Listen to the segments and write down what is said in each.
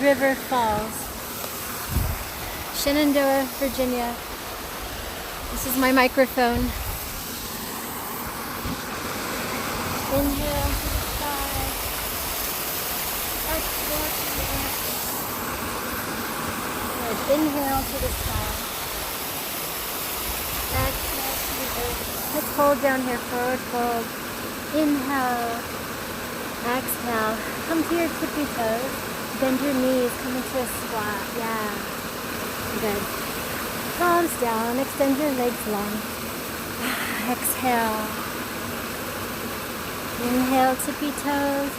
River Falls, Shenandoah, Virginia. This is my microphone. Inhale to the sky. Exhale to the earth. Good. Inhale to the sky. Exhale to the earth. Let's hold down here. Forward fold. Inhale. Exhale. Come to your tippy toes. Bend your knees. Come into a squat. Yeah. Good. Palms down. Extend your legs long. Exhale. Inhale, tippy toes.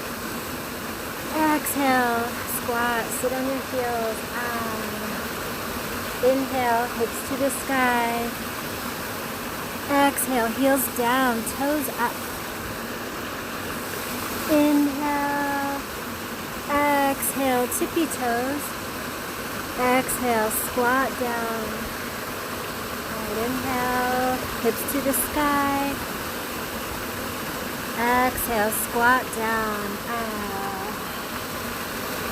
Exhale, squat. Sit on your heels. Inhale, hips to the sky. Exhale, heels down, toes up. Inhale. Exhale, tippy toes. Exhale, squat down. Right, inhale, hips to the sky. Exhale, squat down.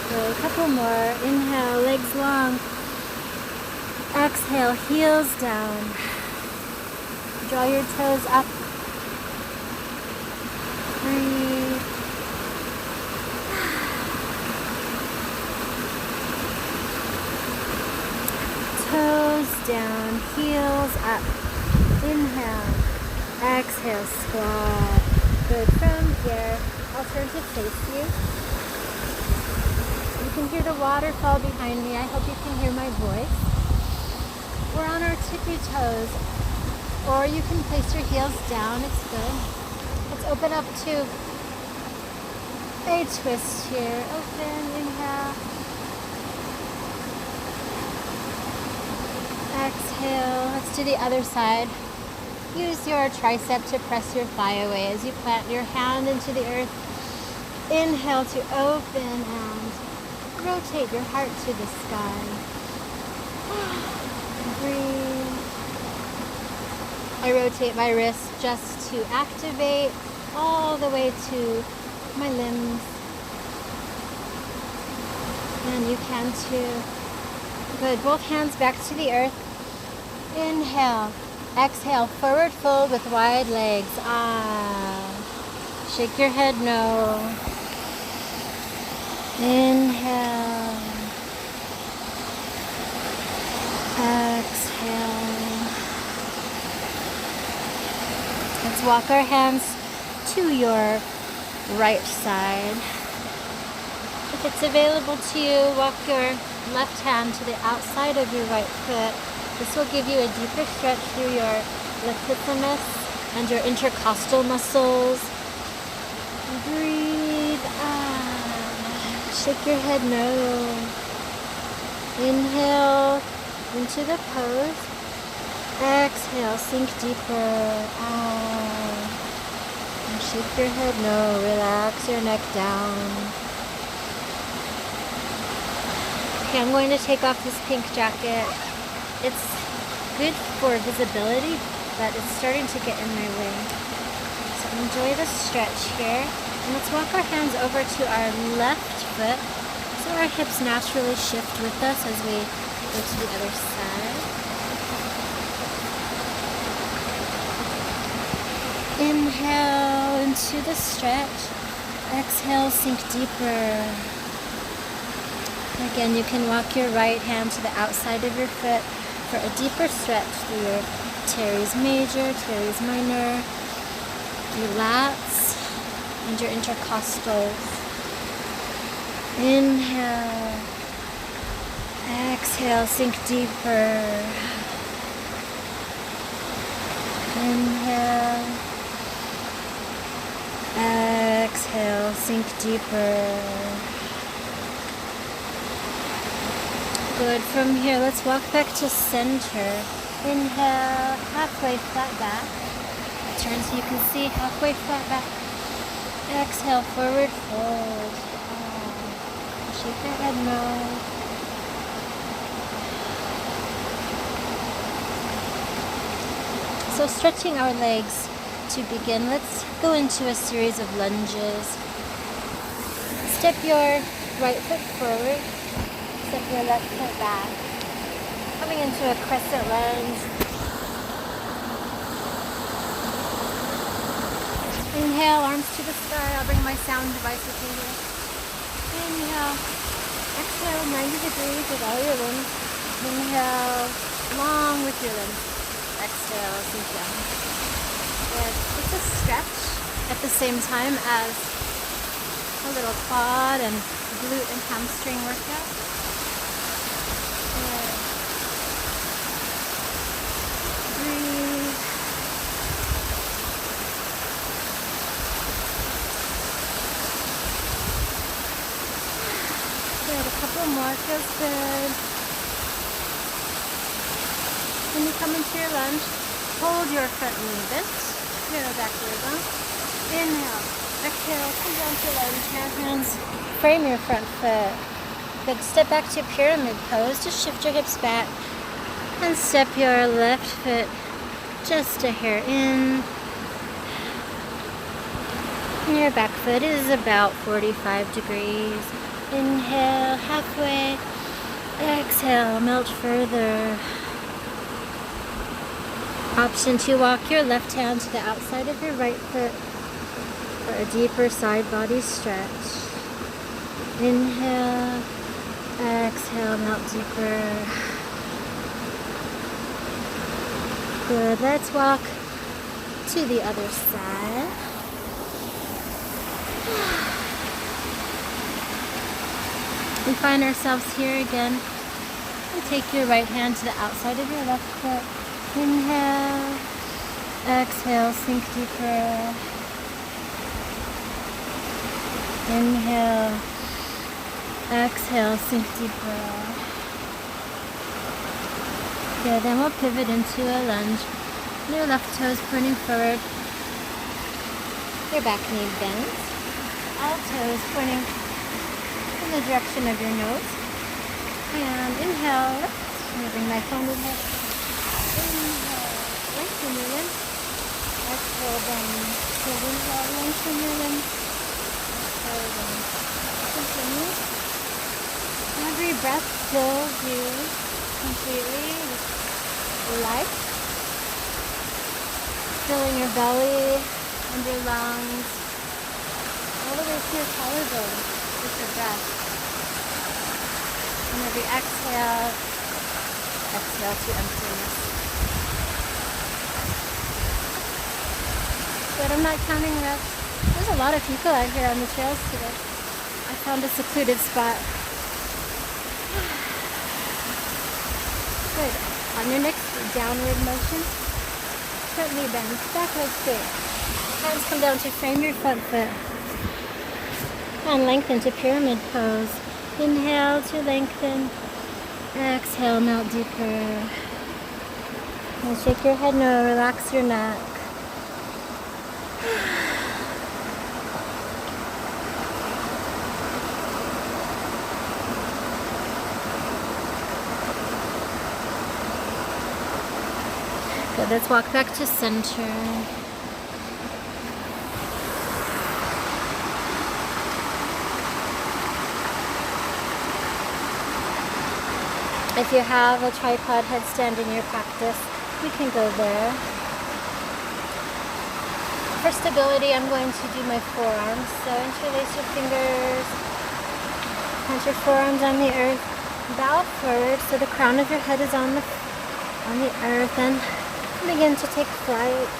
Good, a couple more. Inhale, legs long. Exhale, heels down. Draw your toes up. Breathe. Toes down, heels up. Inhale. Exhale, squat. Good. From here, I'll turn to face you. You can hear the waterfall behind me. I hope you can hear my voice. We're on our tippy toes, or you can place your heels down. It's good. Let's open up to a twist here. Open, inhale. Exhale. Let's do the other side. Use your tricep to press your thigh away as you plant your hand into the earth. Inhale to open and rotate your heart to the sky. Breathe. I rotate my wrist just to activate all the way to my limbs. And you can too. Good. Both hands back to the earth. Inhale. Exhale, forward fold with wide legs. Shake your head no. Inhale. Exhale. Let's walk our hands to your right side. If it's available to you, walk your left hand to the outside of your right foot. This will give you a deeper stretch through your latissimus and your intercostal muscles. Breathe. Shake your head no. Inhale into the pose. Exhale, sink deeper. And shake your head no. Relax your neck down. Okay, I'm going to take off this pink jacket. It's good for visibility, but it's starting to get in my way. So enjoy the stretch here. And let's walk our hands over to our left foot so our hips naturally shift with us as we go to the other side. Inhale into the stretch. Exhale, sink deeper. Again, you can walk your right hand to the outside of your foot for a deeper stretch through your teres major, teres minor, your lats, and your intercostals. Inhale. Exhale, sink deeper. Inhale. Exhale, sink deeper. Good. From here, let's walk back to center. Inhale, halfway flat back. Turn so you can see halfway flat back. Exhale, forward fold. Shake your head no. So stretching our legs to begin, let's go into a series of lunges. Step your right foot forward. Step your left foot back. Coming into a crescent lunge. Inhale, arms to the sky. I'll bring my sound device with me here. Inhale. Exhale, 90 degrees with all your limbs. Inhale, long with your limbs. Exhale, sink down. Good. It's a stretch at the same time as a little quad and glute and hamstring workout. Good. Breathe. Good. A couple more. Feels good. When you come into your lunge, hold your front knee bent. Narrow back wiggle. Inhale. Exhale. Come down to lunge. Hands. Frame your front foot. Good. Step back to pyramid pose. Just shift your hips back. And step your left foot just a hair in. And your back foot is about 45 degrees. Inhale, halfway. Exhale, melt further. Option to walk your left hand to the outside of your right foot for a deeper side body stretch. Inhale, exhale, melt deeper. Good, let's walk to the other side. We find ourselves here again. And take your right hand to the outside of your left foot. Inhale, exhale, sink deeper. Inhale, exhale, sink deeper. Good, then we'll pivot into a lunge. Your left toes pointing forward. Your back knee bent. All toes pointing in the direction of your nose. And inhale, I'm going to bring my phone with me. Inhale, lengthen your limbs. Exhale, bend. So inhale, lengthen your limbs. Exhale, bend. Continue. Every breath fills you completely with life. Filling your belly and your lungs. All the way to your collarbone with your breath. And every exhale, exhale to emptiness. But I'm not counting reps. There's a lot of people out here on the trails today. I found a secluded spot. Good. On your next downward motion, front knee bends, back leg straight. Hands come down to frame your front foot. And lengthen to pyramid pose. Inhale to lengthen. Exhale, melt deeper. And shake your head no, relax your neck. Good, let's walk back to center. If you have a tripod headstand in your practice, you can go there. For stability, I'm going to do my forearms. So interlace your fingers, plant your forearms on the earth, bow forward so the crown of your head is on the earth, and begin to take flight.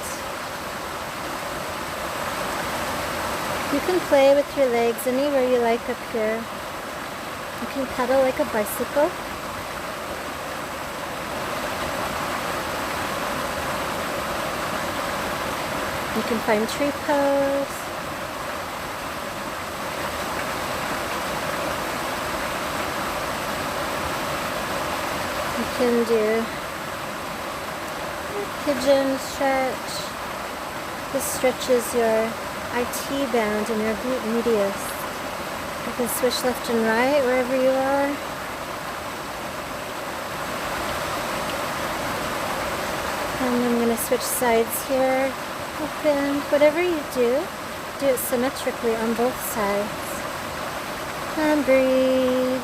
You can play with your legs anywhere you like up here. You can pedal like a bicycle. You can find tree pose. You can do a pigeon stretch. This stretches your IT band and your glute medius. You can switch left and right wherever you are. And I'm going to switch sides here. Open. Whatever you do it symmetrically on both sides. And breathe.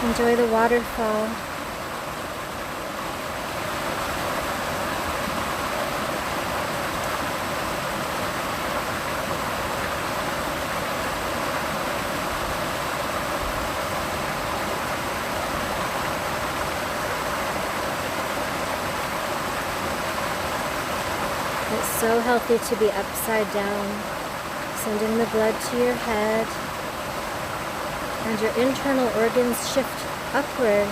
Enjoy the waterfall. It's so healthy to be upside down, sending the blood to your head, and your internal organs shift upward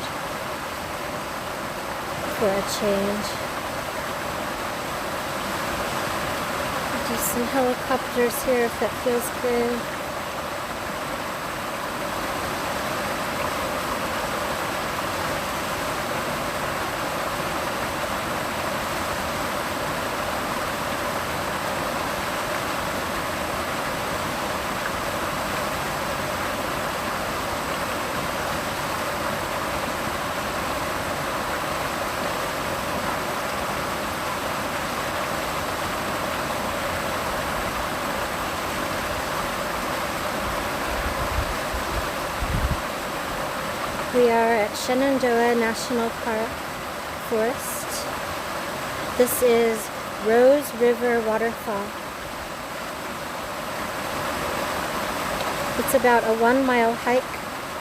for a change. Do some helicopters here if that feels good. We are at Shenandoah National Park Forest. This is Rose River Waterfall. It's about a 1-mile hike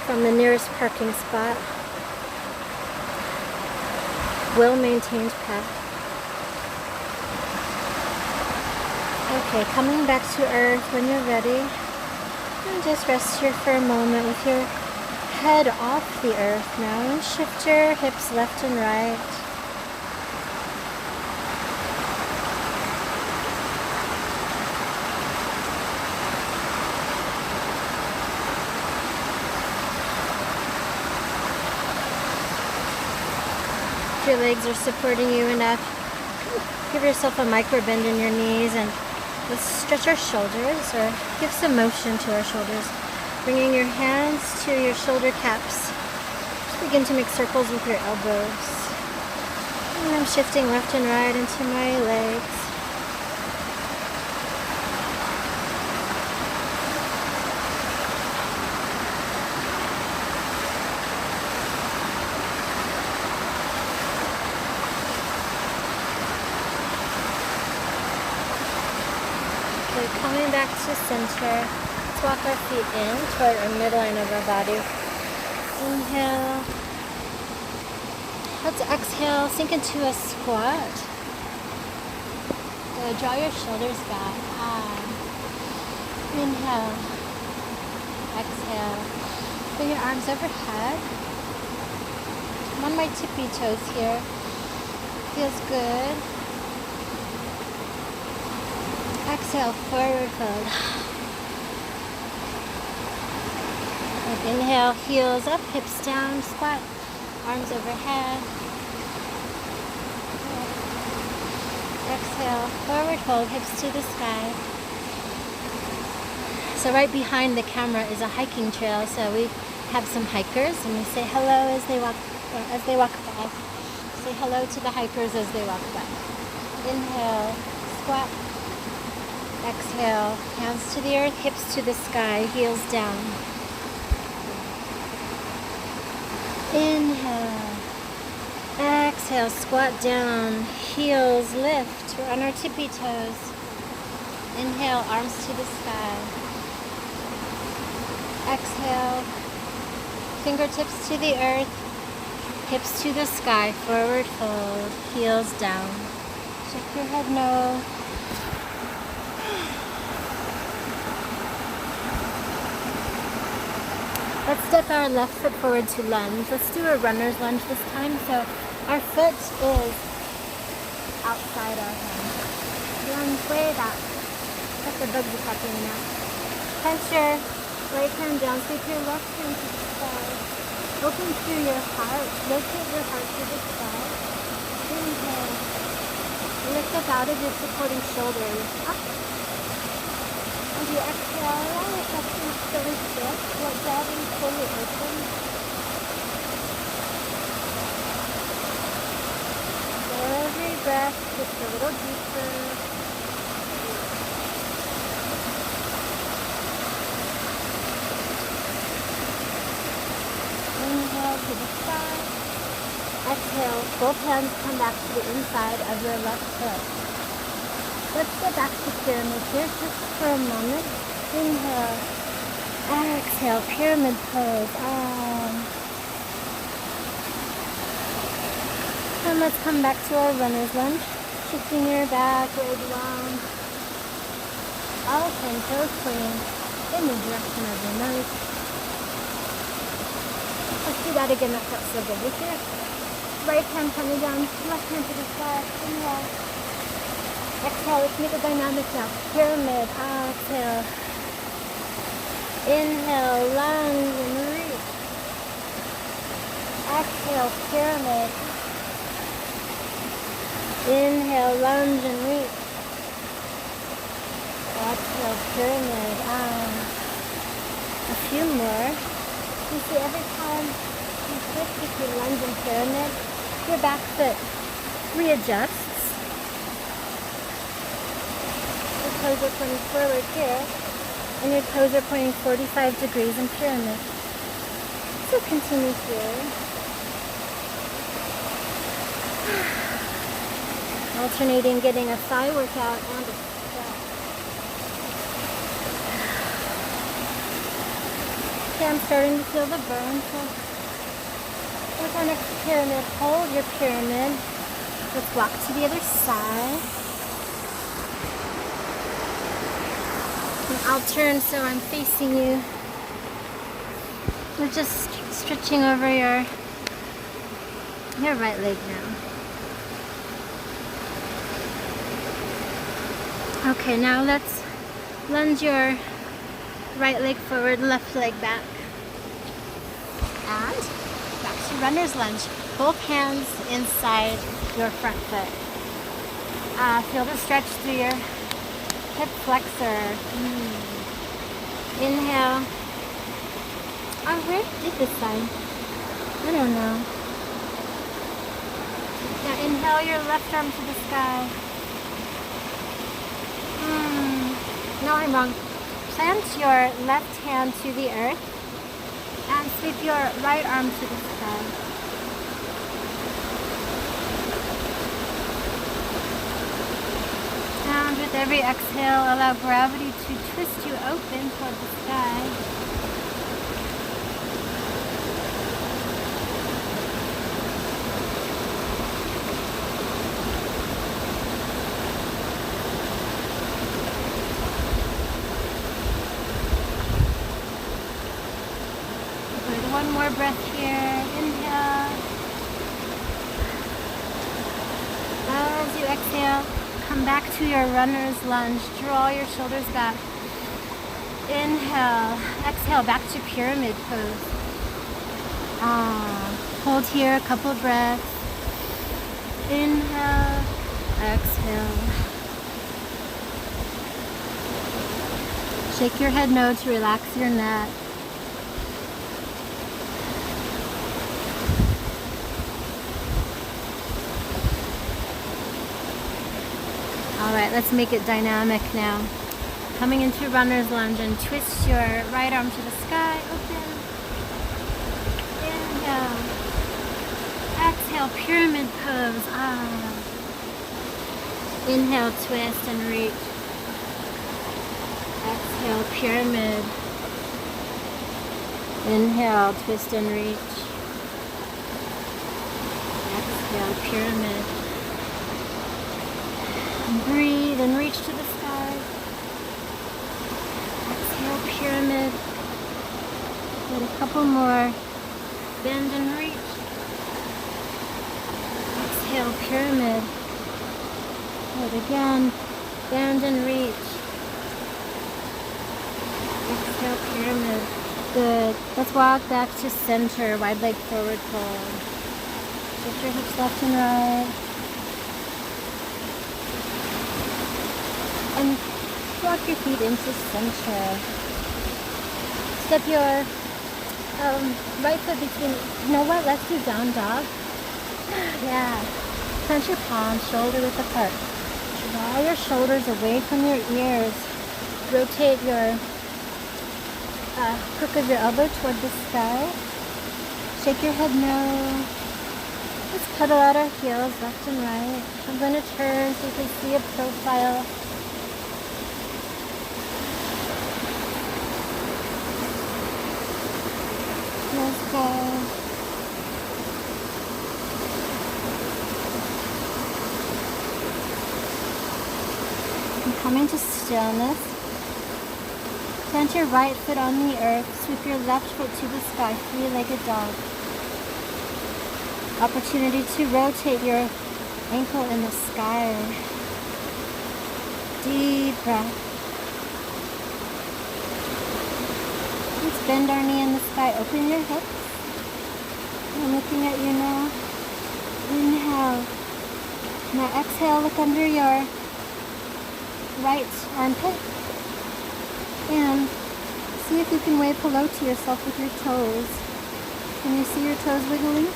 from the nearest parking spot. Well-maintained path. Okay, coming back to earth when you're ready. And just rest here for a moment with your head off the earth now, and shift your hips left and right. If your legs are supporting you enough, give yourself a micro bend in your knees, and let's stretch our shoulders or give some motion to our shoulders. Bringing your hands to your shoulder caps. Just begin to make circles with your elbows. And I'm shifting left and right into my legs. Okay, coming back to center. Walk our feet in toward our midline of our body. Inhale. Let's exhale, sink into a squat. So draw your shoulders back. Inhale. Exhale. Bring your arms overhead. I'm on my tippy toes here. Feels good. Exhale, forward fold. Inhale, heels up, hips down, squat, arms overhead. Exhale, forward fold, hips to the sky. So right behind the camera is a hiking trail, so we have some hikers, and we say hello as they walk by. Say hello to the hikers as they walk by. Inhale, squat. Exhale, hands to the earth, hips to the sky, heels down. Inhale. Exhale, squat down, heels lift. We're on our tippy toes. Inhale, arms to the sky. Exhale, fingertips to the earth, hips to the sky, forward fold, heels down. Check your head, no. Let's step our left foot forward to lunge. Let's do a runner's lunge this time. So our foot is outside our hand. Lunge way back. Let the bugs are popping out. Press your right hand down, sweep your left hand to the sky. Open through your heart. Locate your heart to the sky. Inhale. Lift up out of your supporting shoulders. Up. As you exhale, allow yourself to fully shift, let gravity fully open. So every breath just a little deeper. Inhale. exhale, both hands come back to the inside of your left foot. Let's go back to pyramid here just for a moment. Inhale, exhale, pyramid pose. And let's come back to our runner's lunge. Shifting your back, leg long. All 10 toes pointing in the direction of your nose. Let's do that again. That felt so good. With your right hand coming down, left hand to the side. Inhale. Exhale. Let's make it dynamic now. Pyramid. Exhale. Inhale. Lunge and reach. Exhale. Pyramid. Inhale. Lunge and reach. Exhale. Pyramid. A few more. You see, every time you switch between lunge and pyramid, your back foot readjusts. Your toes are pointing forward here, and your toes are pointing 45 degrees in pyramid. So continue here. Alternating getting a thigh workout and a stretch. Okay, I'm starting to feel the burn. So with our next pyramid, hold your pyramid. Let's walk to the other side. And I'll turn so I'm facing you. We're just stretching over your right leg now. Okay, now let's lunge your right leg forward, left leg back. And back to runner's lunge. Both hands inside your front foot. Feel the stretch through your hip flexor. Inhale. Where did this side? I don't know. Now inhale your left arm to the sky. No, I'm wrong. Plant your left hand to the earth and sweep your right arm to the sky. And with every exhale, allow gravity to twist you open toward the sky. One more breath here. Inhale. As you exhale, come back to your runner's lunge. Draw your shoulders back. Inhale. Exhale, back to pyramid pose. Hold here a couple breaths. Inhale. Exhale. Shake your head no to relax your neck. Alright, let's make it dynamic now. Coming into runner's lunge and twist your right arm to the sky. Open. Inhale. Exhale, pyramid pose. Inhale, twist and reach. Exhale, pyramid. Inhale, twist and reach. Exhale, pyramid. Breathe and reach to the sky. Exhale, pyramid. Good, a couple more. Bend and reach. Exhale, pyramid. Good, again. Bend and reach. Exhale, pyramid. Good. Let's walk back to center. Wide leg forward fold. Shift your hips left and right. And walk your feet into center. Step your right foot between, you know what, let's do down dog. Yeah. Plant your palms shoulder width apart. Draw your shoulders away from your ears. Rotate your crook of your elbow toward the sky. Shake your head no. Let's pedal out our heels left and right. I'm going to turn so you can see a profile. Let's go. I'm coming to stillness. Plant your right foot on the earth. Sweep your left foot to the sky. Three-legged dog. Opportunity to rotate your ankle in the sky. Deep breath. Let's bend our knee in the sky. Open your hips. I'm looking at you now. Inhale. Now exhale, look under your right armpit. And see if you can wave hello to yourself with your toes. Can you see your toes wiggling?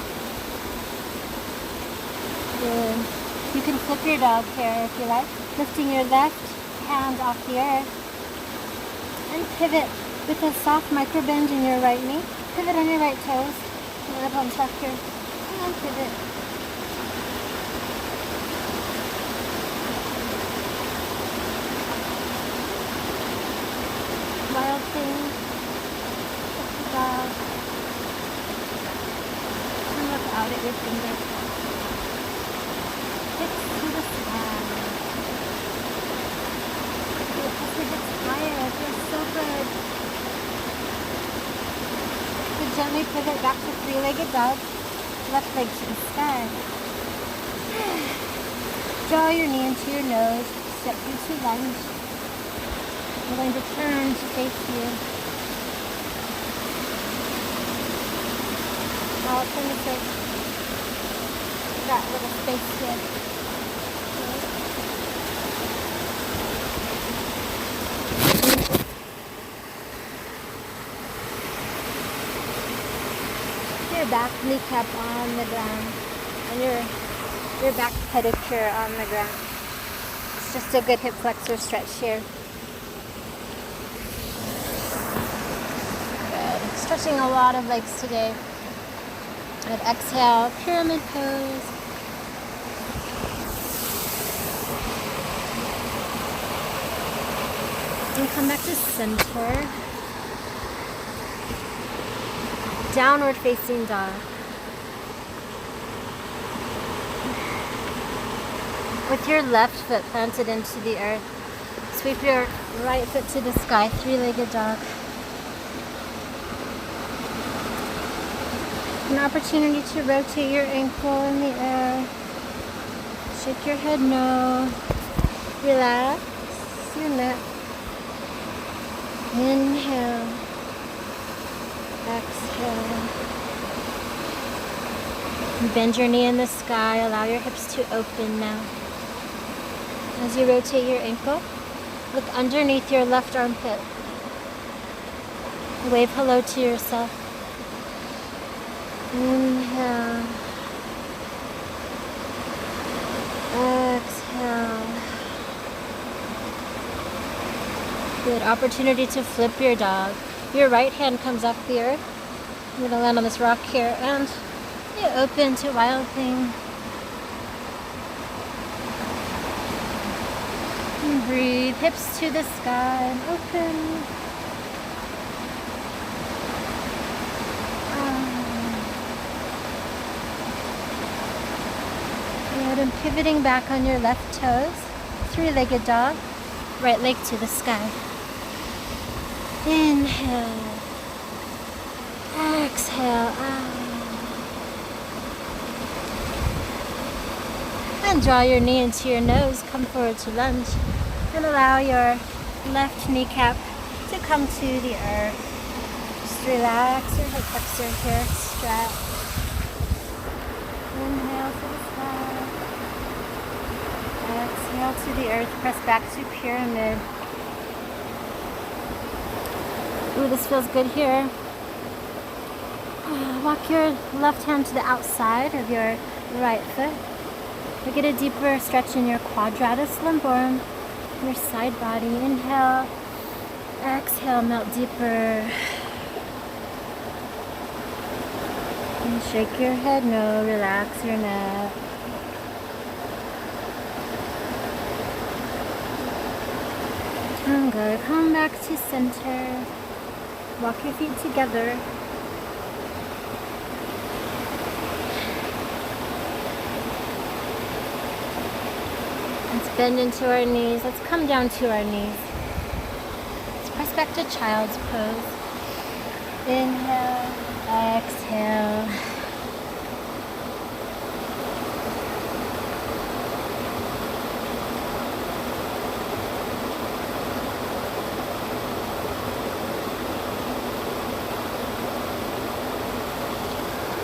Good. You can flip your dog here if you like. Lifting your left hand off the earth. And pivot with a soft micro bend in your right knee. Pivot on your right toes. Let on tuck here. And pivot. Wild thing. Dog. And look out at your fingers. Hips to the sky. Your upper hips higher. It feels so good. So gently pivot back to three-legged dog. Left leg to the sky. Draw your knee into your nose. Step into lunge. I'm going to turn to face you. Now I'll turn to face that little space here. Your back kneecap on the ground and your back pedicure on the ground. It's just a good hip flexor stretch here. Good. Stretching a lot of legs today. Good. Exhale, pyramid pose. And come back to center. Downward facing dog. With your left foot planted into the earth, sweep your right foot to the sky, three-legged dog. An opportunity to rotate your ankle in the air. Shake your head no. Relax your neck. Inhale. Exhale. Bend your knee in the sky. Allow your hips to open now. As you rotate your ankle, look underneath your left armpit. Wave hello to yourself. Inhale. Exhale. Good. Opportunity to flip your dog. Your right hand comes off the earth. You're going to land on this rock here and you open to wild thing. And breathe. Hips to the sky and open. Good. And pivoting back on your left toes. Three-legged dog. Right leg to the sky. Inhale. Exhale. And draw your knee into your nose. Come forward to lunge. And allow your left kneecap to come to the earth. Just relax your hip flexor here. Stretch. Inhale to the sky. Exhale to the earth. Press back to pyramid. Ooh, this feels good here. Walk your left hand to the outside of your right foot. You get a deeper stretch in your quadratus lumborum, your side body. Inhale, exhale, melt deeper. Shake your head no, relax your neck. And good. Come back to center. Walk your feet together. Let's bend into our knees. Let's come down to our knees. Let's press back to child's pose. Inhale, exhale.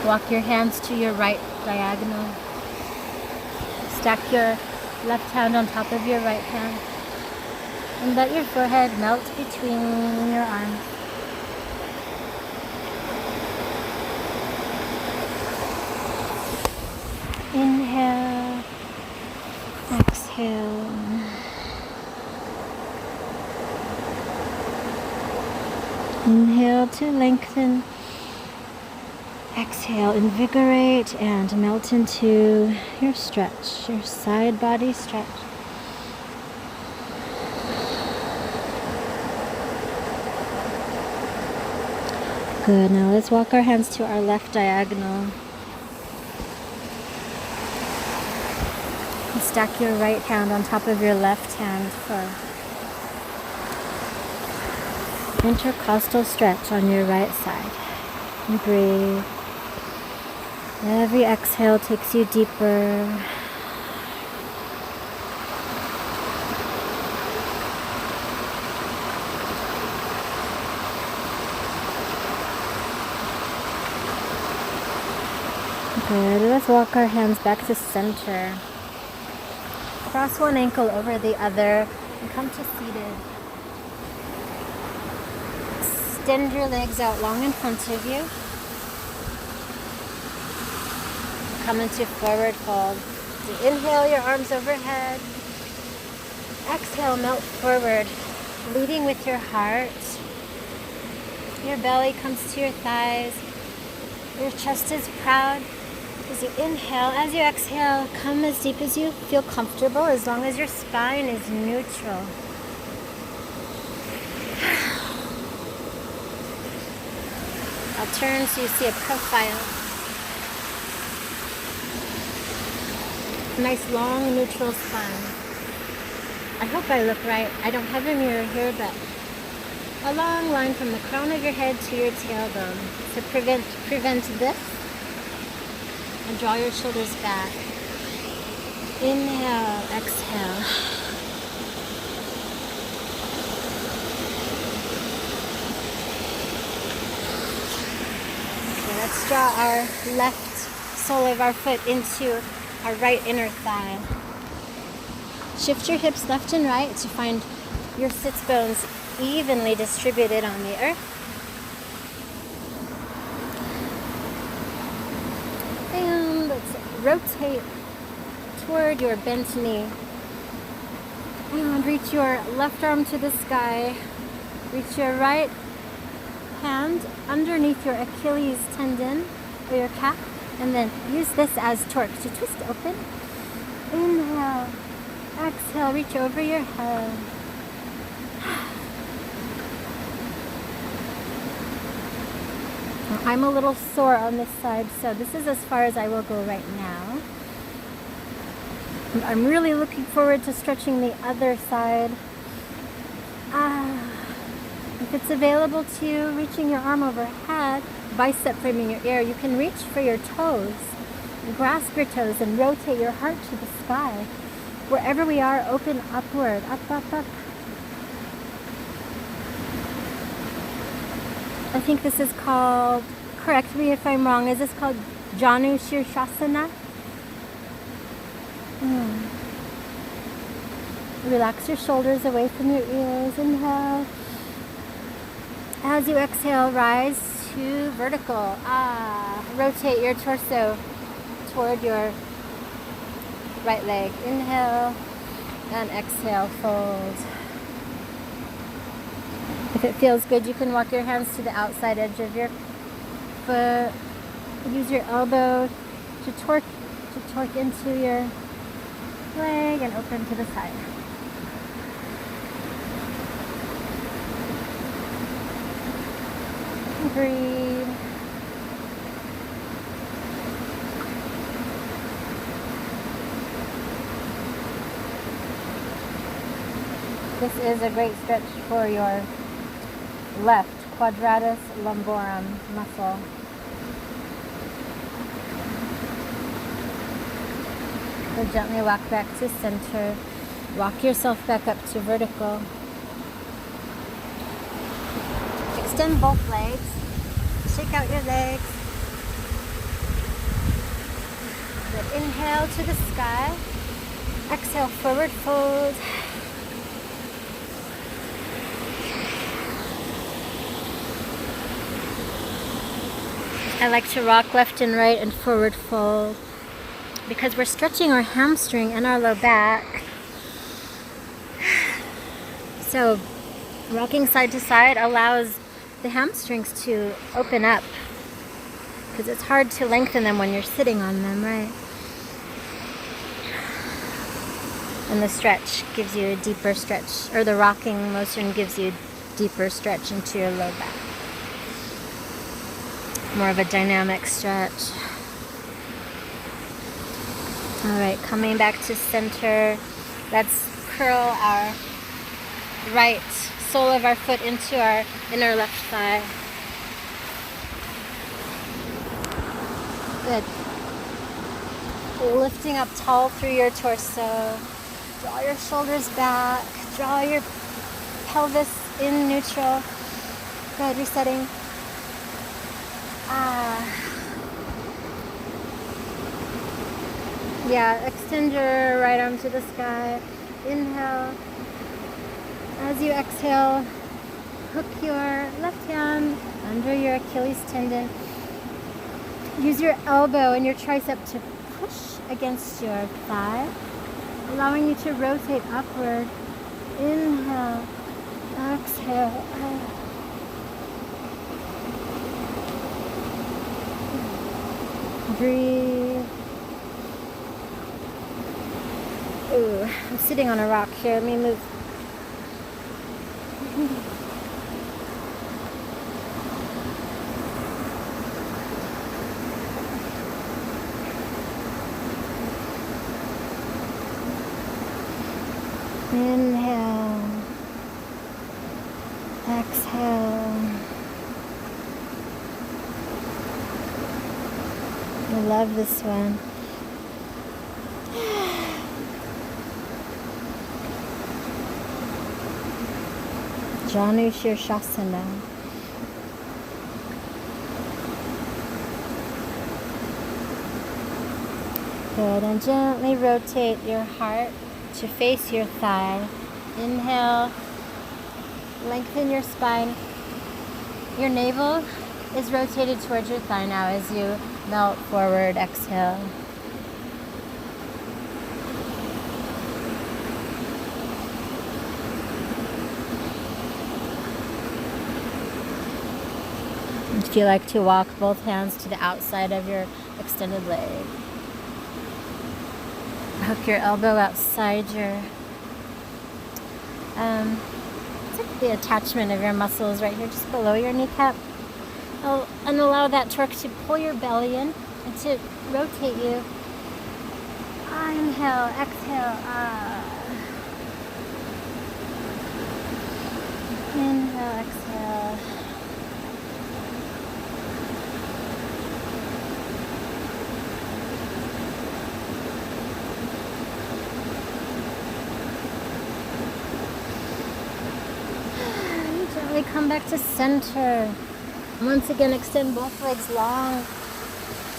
Walk your hands to your right diagonal. Stack your left hand on top of your right hand. And let your forehead melt between your arms. Inhale, exhale. Inhale to lengthen. Exhale, invigorate and melt into your stretch, your side body stretch. Good, now let's walk our hands to our left diagonal. And stack your right hand on top of your left hand for intercostal stretch on your right side. And breathe. Every exhale takes you deeper. Good. Let's walk our hands back to center. Cross one ankle over the other and come to seated. Extend your legs out long in front of you. Come into forward fold. So inhale, your arms overhead. Exhale, melt forward, leading with your heart. Your belly comes to your thighs. Your chest is proud. As you inhale, as you exhale, come as deep as you feel comfortable, as long as your spine is neutral. I'll turn so you see a profile. Nice long neutral spine. I hope I look right. I don't have a mirror here, but a long line from the crown of your head to your tailbone to prevent this, and draw your shoulders back. Inhale, exhale. Okay, let's draw our left sole of our foot into our right inner thigh. Shift your hips left and right to find your sits bones evenly distributed on the earth. And let's rotate toward your bent knee. And reach your left arm to the sky. Reach your right hand underneath your Achilles tendon or your calf. And then use this as torque to twist open. Inhale. Exhale. Reach over your head. I'm a little sore on this side, so this is as far as I will go right now. I'm really looking forward to stretching the other side. If it's available to you, reaching your arm overhead, bicep framing your ear, you can reach for your toes. Grasp your toes and rotate your heart to the sky. Wherever we are, open upward, up, up, up. I think this is called, correct me if I'm wrong, is this called Janu Shirshasana? Relax your shoulders away from your ears. Inhale. As you exhale, rise to vertical. Rotate your torso toward your right leg. Inhale and exhale, fold. If it feels good, you can walk your hands to the outside edge of your foot. Use your elbow to torque into your leg and open to the side. Breathe. This is a great stretch for your left quadratus lumborum muscle. So gently walk back to center. Walk yourself back up to vertical. Extend both legs. Shake out your legs. Good. Inhale to the sky. Exhale, forward fold. I like to rock left and right and forward fold because we're stretching our hamstring and our low back. So rocking side to side allows the hamstrings to open up because it's hard to lengthen them when you're sitting on them, right? And the stretch gives you a deeper stretch, or the rocking motion gives you a deeper stretch into your low back. More of a dynamic stretch. All right, coming back to center. Let's curl our right sole of our foot into our inner left thigh. Good. Lifting up tall through your torso. Draw your shoulders back. Draw your pelvis in neutral. Good, resetting. Yeah, extend your right arm to the sky. Inhale. As you exhale, hook your left hand under your Achilles tendon. Use your elbow and your tricep to push against your thigh, allowing you to rotate upward. Inhale. Exhale. Breathe. Ooh, I'm sitting on a rock here. Let me move. Inhale. Exhale. I love this one. Janu Shirshasana. Good, and gently rotate your heart to face your thigh. Inhale, lengthen your spine. Your navel is rotated towards your thigh now as you melt forward. Exhale. If you like to walk both hands to the outside of your extended leg. Hook your elbow outside your, it's like the attachment of your muscles right here, just below your kneecap. And allow that torque to pull your belly in and to rotate you. Inhale, exhale. Inhale, exhale. Gently come back to center. Once again, extend both legs long.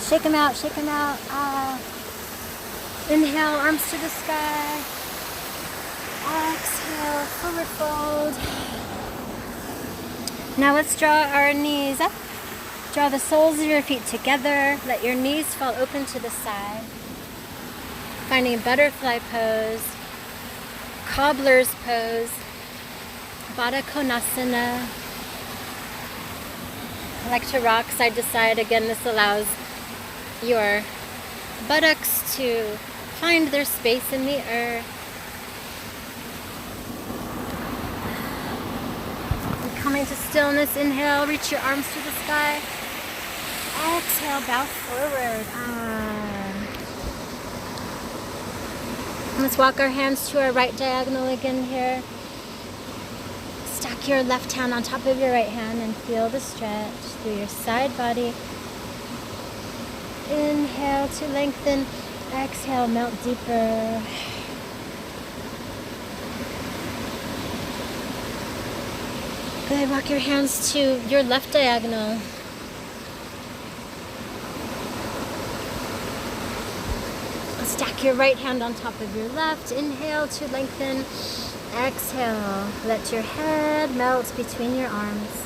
Shake them out, shake them out. Inhale, arms to the sky. Exhale, forward fold. Now let's draw our knees up. Draw the soles of your feet together. Let your knees fall open to the side. Finding butterfly pose, cobbler's pose, Baddha Konasana. I like to rock side to side. Again, this allows your buttocks to find their space in the earth. And coming to stillness, inhale, reach your arms to the sky. Exhale, bow forward. Let's walk our hands to our right diagonal again here. Stack your left hand on top of your right hand and feel the stretch through your side body. Inhale to lengthen. Exhale, melt deeper. Good. Walk your hands to your left diagonal. Stack your right hand on top of your left. Inhale to lengthen. Exhale. Let your head melt between your arms.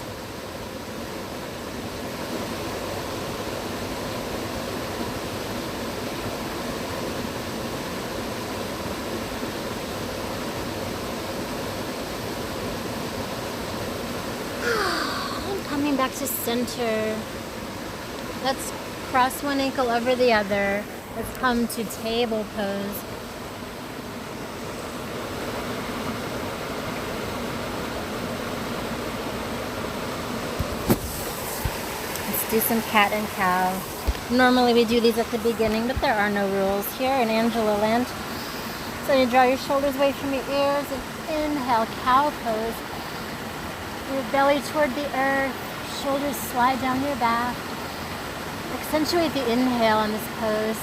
Coming back to center. Let's cross one ankle over the other. Let's come to table pose. Let's do some cat and cow. Normally we do these at the beginning, but there are no rules here in Angela Land. So you draw your shoulders away from your ears and inhale, cow pose. Your belly toward the earth, shoulders slide down your back. Accentuate the inhale in this pose.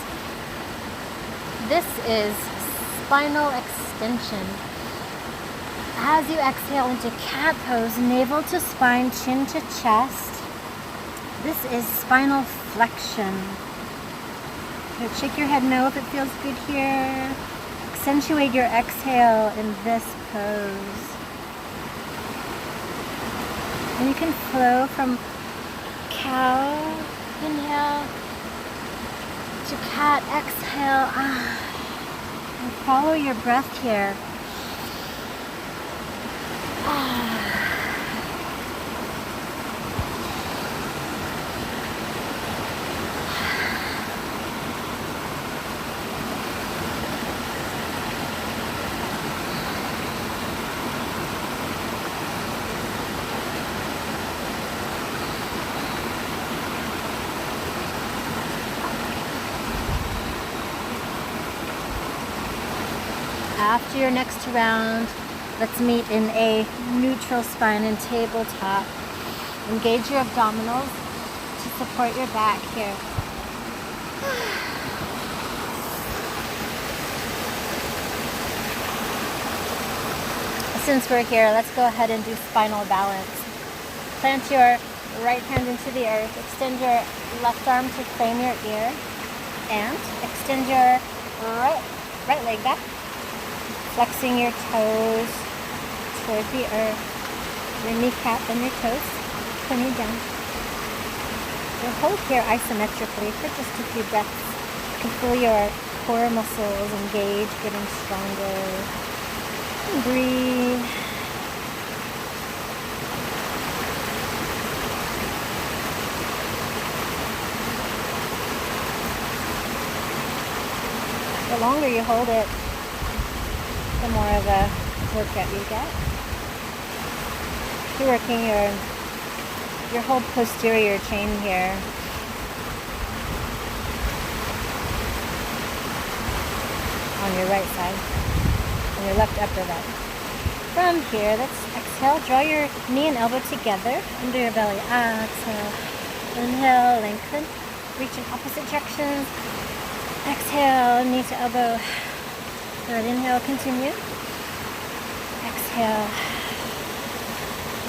This is spinal extension. As you exhale into cat pose, navel to spine, chin to chest. This is spinal flexion. So shake your head no if it feels good here. Accentuate your exhale in this pose. And you can flow from cow, inhale, to cat, exhale. And follow your breath here. After your next round, let's meet in a neutral spine and tabletop. Engage your abdominals to support your back here. Since we're here, let's go ahead and do spinal balance. Plant your right hand into the earth. Extend your left arm to frame your ear. And extend your right leg back. Flexing your toes toward the earth. Your kneecap and your toes pointing down. You'll hold here isometrically for just a few breaths. You can feel your core muscles engage, getting stronger. And breathe. The longer you hold it, the more of a workout you get. You're working your whole posterior chain here. On your right side, on your left upper back. From here, let's exhale. Draw your knee and elbow together under your belly. Exhale. Inhale, lengthen. Reach in opposite directions. Exhale, knee to elbow. Good. Inhale, continue. Exhale.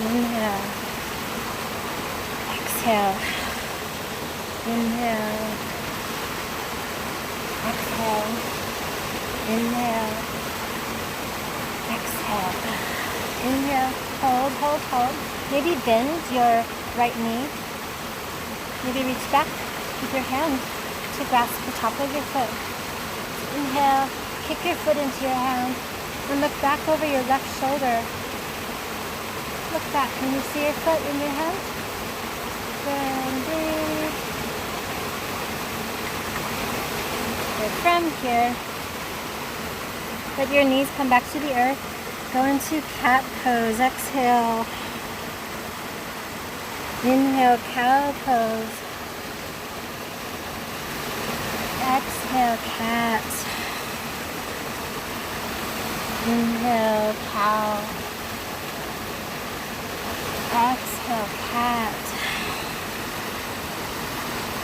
Inhale. Exhale. Inhale. Exhale. Inhale. Exhale. Inhale. Hold, hold, hold. Maybe bend your right knee. Maybe reach back with your hand to grasp the top of your foot. Inhale. Kick your foot into your hand and look back over your left shoulder. Look back. Can you see your foot in your hand? Good. So from here, let your knees come back to the earth. Go into cat pose. Exhale. Inhale, cow pose. Exhale, cat. Inhale, cow. Exhale, cat.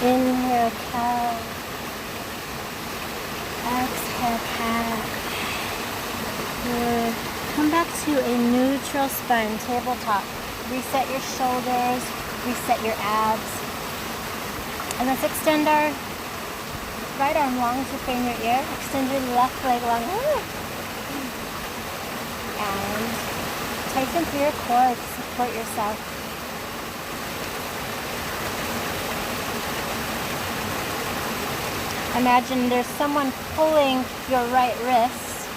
Inhale, cow. Exhale, cat. Good. Come back to a neutral spine, tabletop. Reset your shoulders, reset your abs. And let's extend our right arm long to frame your ear. Extend your left leg long. And tighten through your core to support yourself. Imagine there's someone pulling your right wrist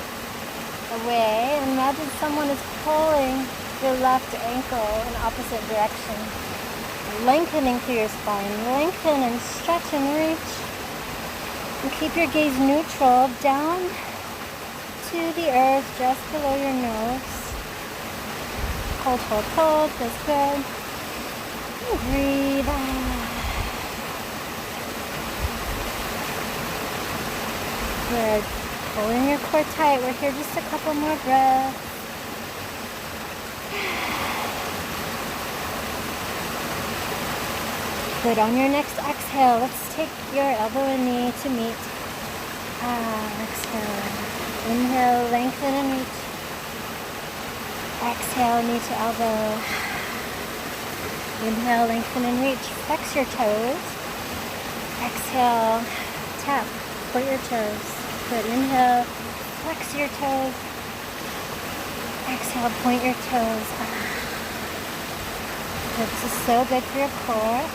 away. And imagine someone is pulling your left ankle in opposite direction. Lengthening through your spine. Lengthen and stretch and reach. And keep your gaze neutral down to the earth just below your nose. Hold, hold, hold. Feels good. And breathe out. Good. Pulling your core tight. We're here just a couple more breaths. Good. On your next exhale, let's take your elbow and knee to meet. Exhale. Inhale, lengthen and reach. Exhale, knee to elbow. Inhale, lengthen and reach. Flex your toes. Exhale, tap, point your toes. Good. Inhale, flex your toes. Exhale, point your toes. Good. This is so good for your core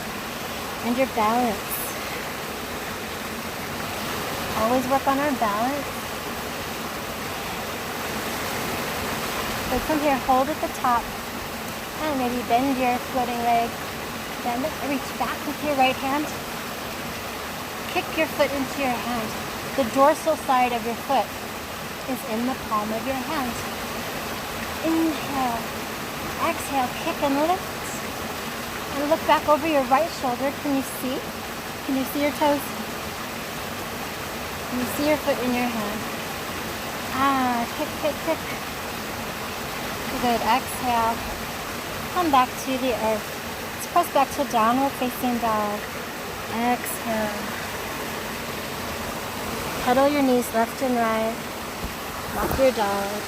and your balance. Always work on our balance. So from here, hold at the top. And maybe bend your floating leg. Bend it. Reach back with your right hand. Kick your foot into your hand. The dorsal side of your foot is in the palm of your hand. Inhale. Exhale. Kick and lift. And look back over your right shoulder. Can you see? Can you see your toes? Can you see your foot in your hand? Kick, kick, kick. Good. Exhale. Come back to the earth. Let's press back to downward facing dog. Exhale. Pedal your knees left and right. Walk your dog.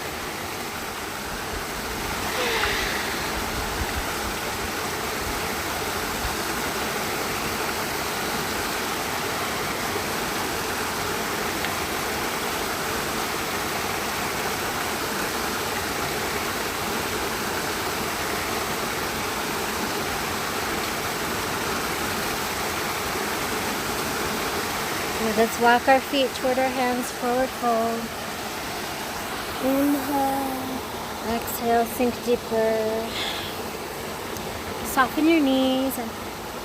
Let's walk our feet toward our hands, forward fold. Inhale, exhale, sink deeper. Soften your knees and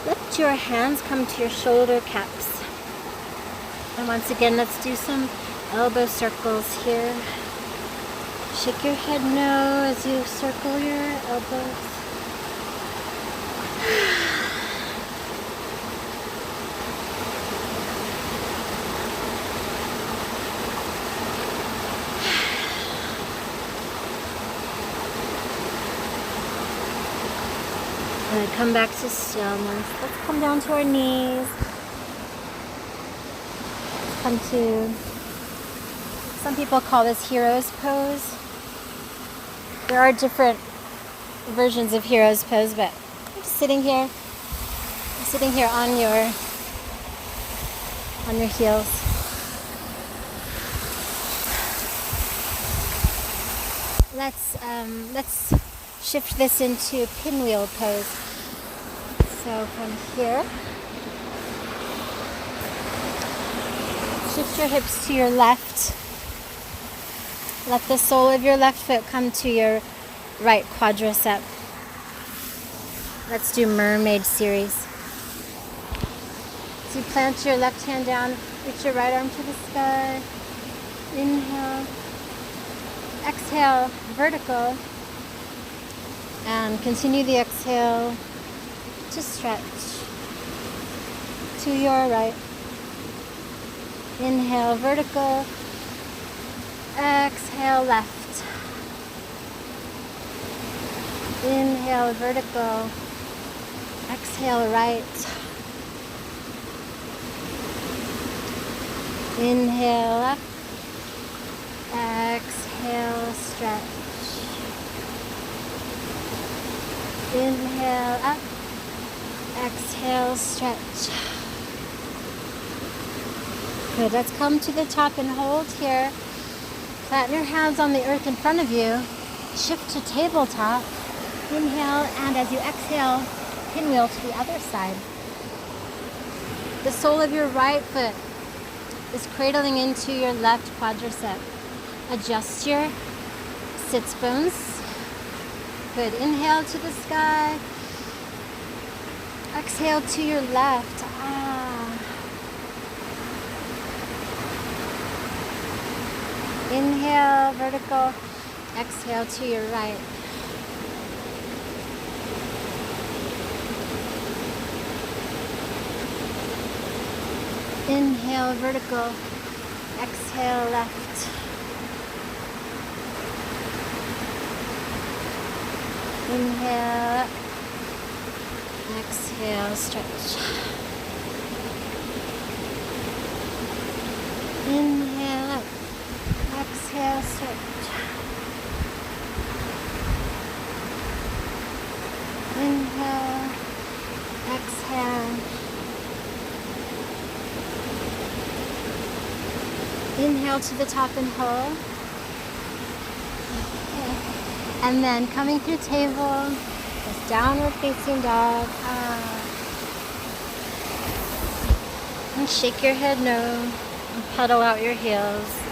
let your hands come to your shoulder caps. And once again, let's do some elbow circles here. Shake your head no as you circle your elbows. And come back to stillness. Let's come down to our knees. Come to, some people call this hero's pose. There are different versions of hero's pose, but I'm just sitting here on your heels. Let's shift this into pinwheel pose. So from here, shift your hips to your left. Let the sole of your left foot come to your right quadricep. Let's do mermaid series. So you plant your left hand down Reach your right arm to the sky. Inhale. Exhale, vertical. And continue the exhale to stretch to your right. Inhale, vertical. Exhale, left. Inhale, vertical. Exhale, right. Inhale, up. Exhale, stretch. Inhale, up. Exhale, stretch. Good, let's come to the top and hold here. Flatten your hands on the earth in front of you. Shift to tabletop. Inhale, and as you exhale, pinwheel to the other side. The sole of your right foot is cradling into your left quadricep. Adjust your sits bones. Good. Inhale to the sky. Exhale to your left. Inhale, vertical. Exhale to your right. Inhale, vertical. Exhale, left. Inhale, up. Exhale, stretch. Inhale, up. Exhale, stretch. Inhale, exhale. Inhale to the top and hold. Okay. And then coming through table, just downward facing dog. And shake your head no, and pedal out your heels.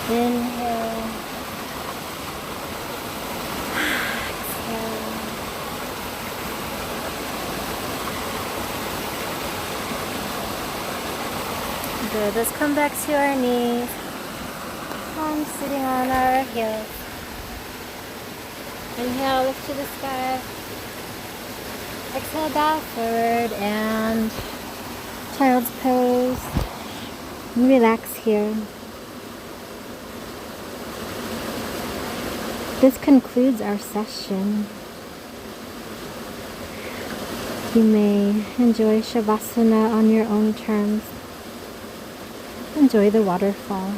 Inhale. Exhale. Good. Let's come back to our knees. And sitting on our heels. Inhale, lift to the sky. Exhale, bow forward and child's pose. And relax here. This concludes our session. You may enjoy Shavasana on your own terms. Enjoy the waterfall.